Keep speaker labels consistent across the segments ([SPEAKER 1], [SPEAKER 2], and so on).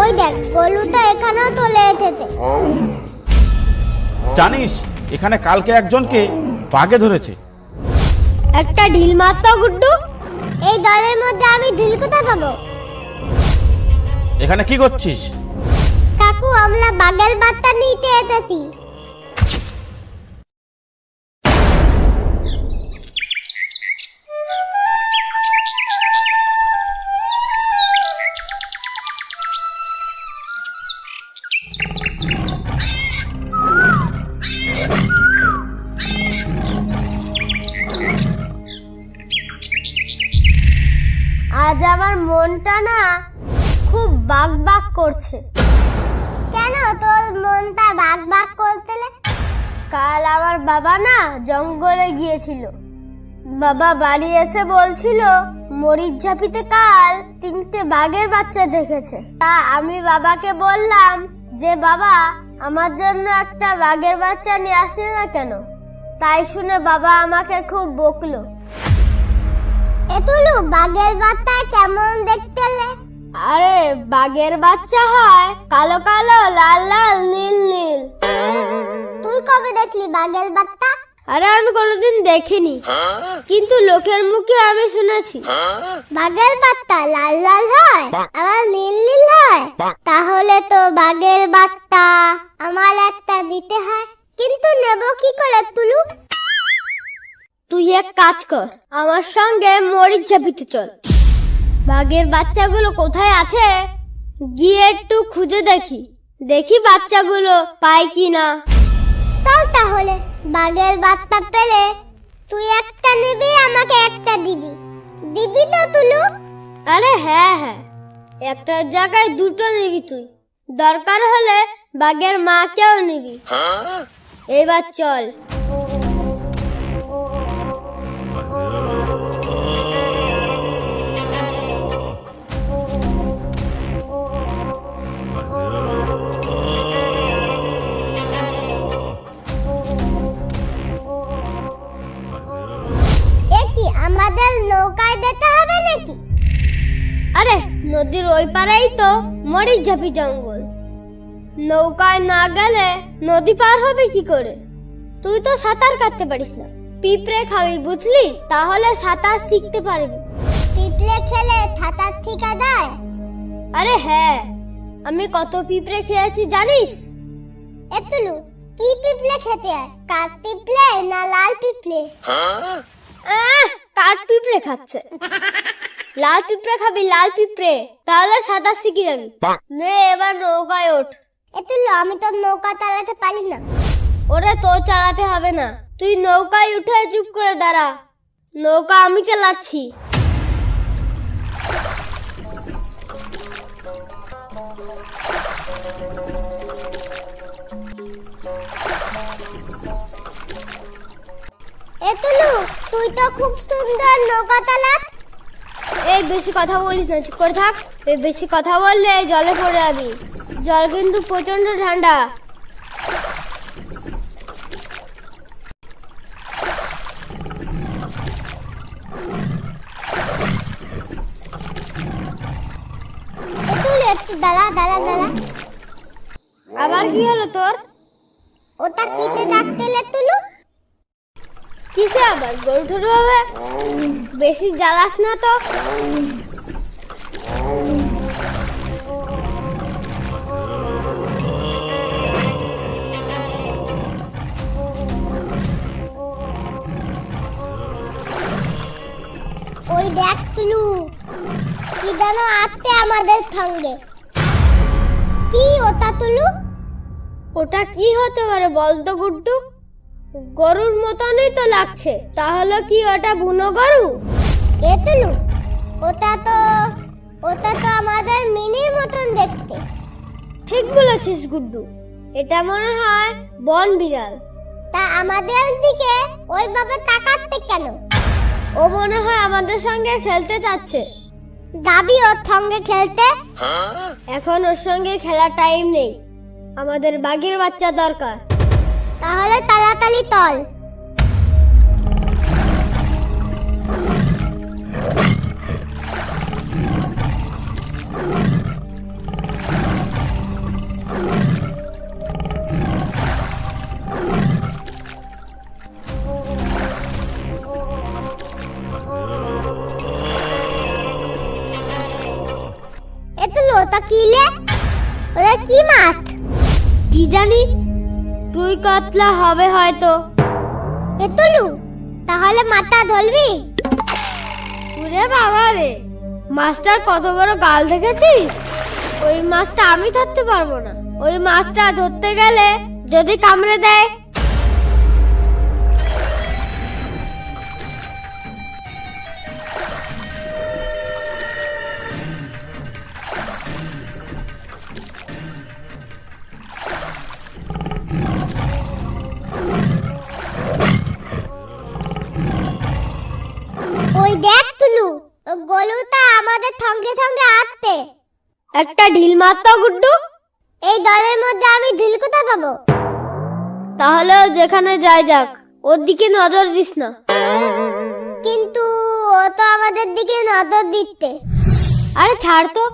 [SPEAKER 1] ওই দেখ গলুটা এখানেও চলে এসেছে।
[SPEAKER 2] জানিস এখানে কালকে একজনকে বাঘে ধরেছে।
[SPEAKER 1] একটা ঢিল মারতো গুড্ডু। এই দলের মধ্যে আমি ঢিল কোথায় পাবো?
[SPEAKER 2] এখানে কি করছিস?
[SPEAKER 1] কাকু আমরা বাঘের বাচ্চা নিতে এসেছি। আজ আমার মনটা না খুব বাক বাক করছে। কেন তোর মনটা বাক বাক করতে? কাল আমার বাবা না জঙ্গলে গিয়েছিল। বাবা বাড়ি এসে বলছিল মরিচ ঝাপিতে কাল 3টে বাঘের বাচ্চা দেখেছে। তা আমি বাবাকে বললাম যে বাবা আমার জন্য একটা বাঘের বাচ্চা নিয়ে আসলে না কেন? তাই শুনে বাবা আমাকে খুব বকলো। এতুলু বাঘের বাচ্চা কেমন দেখতে? আরে বাঘের বাচ্চা হয় কালো কালো লাল লাল নীল নীল। তুই কবে দেখলি বাঘের বাচ্চা? আরে আমি কোনোদিন দেখিনি, কিন্তু লোকের মুখে আমি শুনেছি বাঘের বাচ্চা লাল লাল হয় আবার নীল নীল হয়। তাহলে তো বাঘের বাচ্চা আমার একটা দিতে হয়, কিন্তু নেব কি করে তুলু? তুই এক কাজ কর, আমার সঙ্গে মরিচ ঝাপিতে চল। বাঘের বাচ্চাগুলো কোথায় আছে গিয়ে একটু খুঁজে দেখি বাচ্চাগুলো পাই কিনা। চল তাহলে, বাঘের বাচ্চা পেলে তুই একটা নিবি আমাকে একটা দিবি তো তুলু? আরে হ্যাঁ হ্যাঁ, একটা জায়গায় 2টো নিবি তুই, দরকার হলে বাঘের মাকেও নিবি। এবার চল। আমাদের নৌকায় যেতে হবে নাকি? আরে নদীর ওই পারেই তো মরিচ ঝাপি জঙ্গল, নৌকায় না গেলে নদী পার হবে কি করে? তুই তো সাঁতার কাটতে পারিস না, পিঁপড়ে খাবি বুঝলি, তাহলে সাঁতার শিখতে পারবি। পিঁপড়ে খেলে সাঁতার শিখা যায়? আরে হ্যাঁ, আমি কত পিঁপড়ে খেয়েছি জানিস? এতুলু কি পিঁপড়ে খেতে হয়, কাঠ পিঁপড়ে না লাল পিঁপড়ে? কাঠ পিঁপড়ে খাচ্ছে। লাল পিঁপড়ে খাবি, লাল পিঁপড়ে, তাহলে সাঁতার শিখে যাবি। নে এবার নৌকায় ওঠ। এতুলু আমি তো নৌকা চালাতে পারি না। ওরে তোর চালাতে হবে না, তুই নৌকায় উঠে চুপ করে দাঁড়া, নৌকা আমি চালাচ্ছি। এতুলু তুই তো খুব সুন্দর নৌকা চালাস। এই বেশি কথা বলিস না, চুপ করে থাক। এই বেশি কথা বললে জলে পড়ে যাবি, জল কিন্তু প্রচন্ড ঠান্ডা। এতুলু একটু দাঁড়া। আবার কি হলো তোর? ওটা কিতে ডাকতেলে তুলু? কিসে আবার গরু ঠরু হবে? বেশি জ্বালাস না তো। ওই দেখ তুলু, কি যেন আসছে আমাদের সঙ্গে। কি ওটা তুলু? ওটা কি হতে পারে বলতো গুড্ডু? গরুর মতনই তো লাগছে, তাহলে কি ওটা বুনো গরু? এতুলু ওটা তো আমাদের মিনির মতন দেখতে। ঠিক বলেছিস গুড্ডু, এটা মনে হয় বন বিড়াল। তা আমাদের দিকে ওইভাবে তাকাচ্ছে কেন? ও মনে হয় আমাদের সঙ্গে খেলতে যাচ্ছে। যাবি ওর সঙ্গে খেলতে? এখন ওর সঙ্গে খেলার টাইম নেই, আমাদের বাঘের বাচ্চা দরকার। তাহলে তাড়াতাড়ি চল। ওটা কিলে? ওটা কি মাছ? কি জানি, রুই কাতলা হবে হয়তো। এতুলু, তাহলে মাথা ধরবি? ওরে বাবা রে, মাছটার কত বড় গাল দেখেছিস? ওই মাছটা আমি ধরতে পারবো না। ওই মাছটা ধরতে গেলে যদি কামড়ে দেয়। ওই দেখ তুলু, গলুটা আমাদের সঙ্গে সঙ্গে আসছে। একটা ঢিল মারতো গুড্ডু। এই দলের মধ্যে আমি ঢিল কোথায় পাবো? তাহলে যেখানে যাই যাক, ওর দিকে নজর দিস না। কিন্তু ও তো আমাদের দিকে নজর দিচ্ছে। আরে ছাড় তো।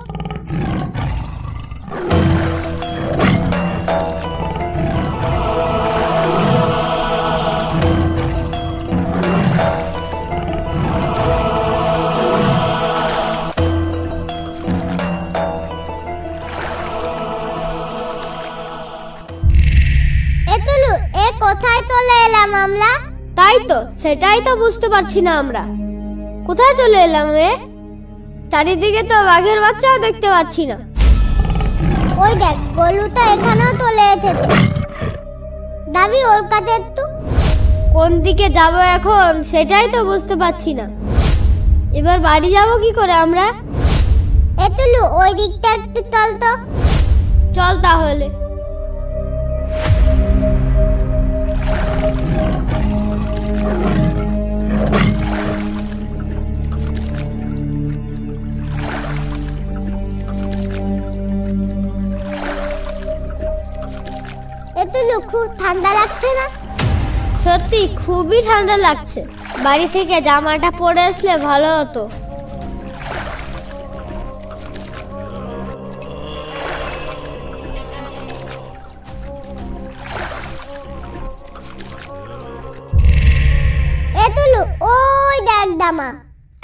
[SPEAKER 1] কোথায় চলে এলাম আমরা? তাই তো, সেটাই তো বুঝতে পারছি না আমরা। কোথায় চলে এলাম এ? চারিদিকে তো বাঘের বাচ্চাও দেখতে পাচ্ছি না। ওই দেখ, গলুটা এখানেও চলে এসেছে। দাবি ওর কাছে একটু। কোন দিকে যাব এখন সেটাই তো বুঝতে পারছি না। এবার বাড়ি যাব কি করে আমরা? এতুলু, ওই দিকটা একটু চল তো। চল তাহলে। এতুলু, খুব ঠান্ডা লাগছে না? সত্যি খুবই ঠান্ডা লাগছে। বাড়ি থেকে জামাটা পরে আসলে ভালো হতো। এতুলু, ওই দেখ দামা।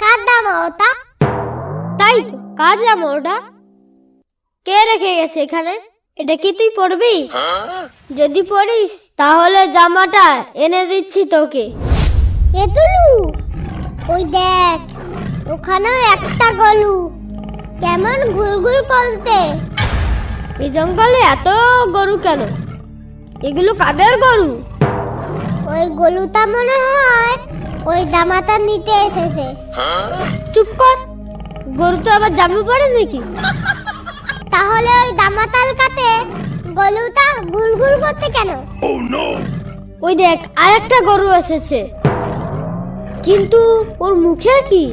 [SPEAKER 1] কার দামা ওটা? তাই তো, কার জামা ওটা? কে রেখে গেছে এখানে? এটা কি তুই পরবি? যদি পরিস তাহলে জামাটা এনে দিচ্ছি তোকে। এতুলু, ওই দেখ, ওখানেও একটা গলু কেমন ঘুরঘুর করতে। এই জঙ্গলে এত গরু কেন? এগুলো কাদের গরু? ওই গলুটা মনে হয় ওই জামাটা নিতে এসেছে। চুপ কর, গরু তো আবার জামা পরে নাকি? তাহলে ওই দামাতাল কাতে গলুটা ঘুরঘুর করতে কেন? ওই দেখ, আরেকটা গরু এসেছে। কিন্তু ওর মুখে কি?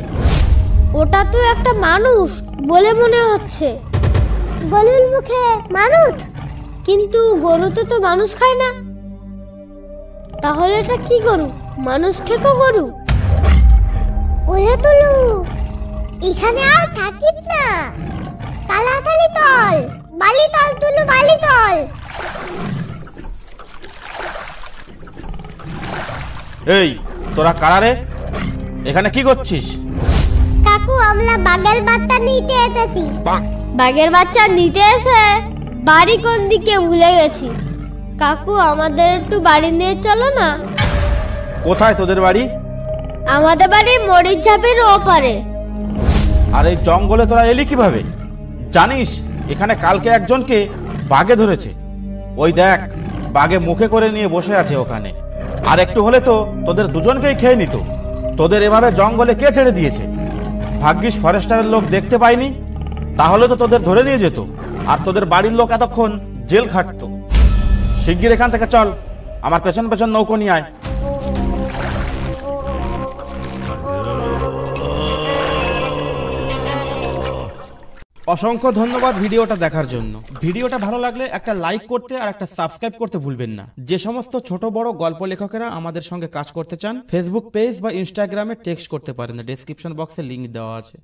[SPEAKER 1] ওটা তো একটা মানুষ বলে মনে হচ্ছে। গরুর মুখে মানুষ? কিন্তু গরু তো মানুষ খায় না। তাহলে এটা কি গরু? মানুষ খেকো গরু? ওরে তুলু, এখানে আর থাকিস না। তাড়াতাড়ি তল, বালি তল তুলু, বালি তল।
[SPEAKER 2] এই, তোরা কারা রে? এখানে কি করছিস?
[SPEAKER 1] কাকু, আমরা বাঘের বাচ্চা নিতে এসেছি। বাঘের বাচ্চা নিতে এসে বাড়ি কোন দিকে ভুলে গেছি। কাকু, আমাদের একটু বাড়ি নিয়ে চলো না।
[SPEAKER 2] কোথায় তোদের বাড়ি?
[SPEAKER 1] আমাদের বাড়ি মরিচ ঝাপের ওপারে।
[SPEAKER 2] আর এই জঙ্গলে তোরা এলি কিভাবে? জানিস, এখানে কালকে একজনকে বাঘে ধরেছে। ওই দেখ, বাঘে মুখে করে নিয়ে বসে আছে ওখানে। আর একটু হলে তো তোদের দুজনকেই খেয়ে নিত। তোদের এভাবে জঙ্গলে কে ছেড়ে দিয়েছে? ভাগ্যিস ফরেস্টারের লোক দেখতে পায়নি, তাহলে তো তোদের ধরে নিয়ে যেত। আর তোদের বাড়ির লোক এতক্ষণ জেল খাটতো। শিগগির এখান থেকে চল, আমার পেছন পেছন নৌকো নিয়ে আয়। অসংখ্য ধন্যবাদ ভিডিওটা দেখার জন্য। ভিডিওটা ভালো লাগলে একটা লাইক করতে আর একটা সাবস্ক্রাইব করতে ভুলবেন না। যে সমস্ত ছোট বড় গল্প লেখকেরা আমাদের সঙ্গে কাজ করতে চান, ফেসবুক পেজ বা ইনস্টাগ্রামে টেক্সট করতে পারেন। ডেসক্রিপশন বক্সে লিংক দেওয়া আছে।